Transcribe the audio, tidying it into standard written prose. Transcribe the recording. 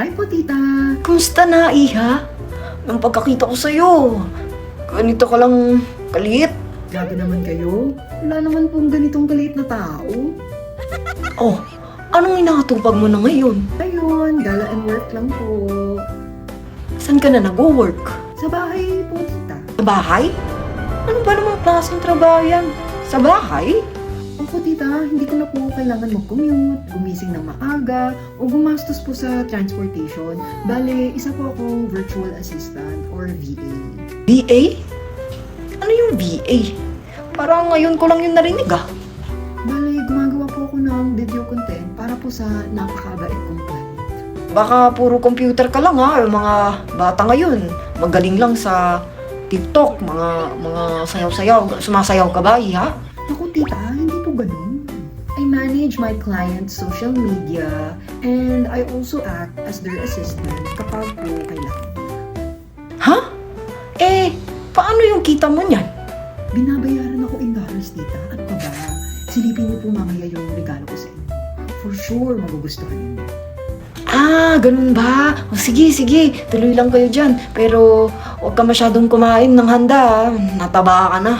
Hi po, tita. Kumusta na, Iha? Nung pagkakita ko sa'yo, ganito ka lang kaliit. Grabe naman kayo. Wala naman pong ganitong kaliit na tao. Oh, anong inakatupag mo na ngayon? Ayun, gala and work lang po. Saan ka na nag-work? Sa bahay po, tita. Sa bahay? Ano ba namang klaseng trabaho yan? Sa bahay? Opo, tita, hindi ko na po kailangan mag-commute, gumising ng maaga, o gumastos po sa transportation. Bale, isa po akong virtual assistant or VA. VA? Ano yung VA? Parang ngayon ko lang yung narinig ah. Bale, gumagawa po ako ng video content para po sa napakabait kong client. Baka puro computer ka lang ha. Yung mga bata ngayon, magaling lang sa TikTok, mga sayaw-sayaw. Sumasayaw ka ba, Iha? Naku, tita, hindi po ganun. I manage my client's social media and I also act as their assistant kapag po kailangan. Ha? Eh, paano yung kita mo niyan? Binabayaran ako in dollars, tita. Ano ka ba? Silipin niyo po mamaya yung regalo ko sa inyo. For sure, magugustuhan niyo. Ah, ganun ba? O, sige, tuloy lang kayo dyan. Pero huwag ka masyadong kumain ng handa. Nataba ka na.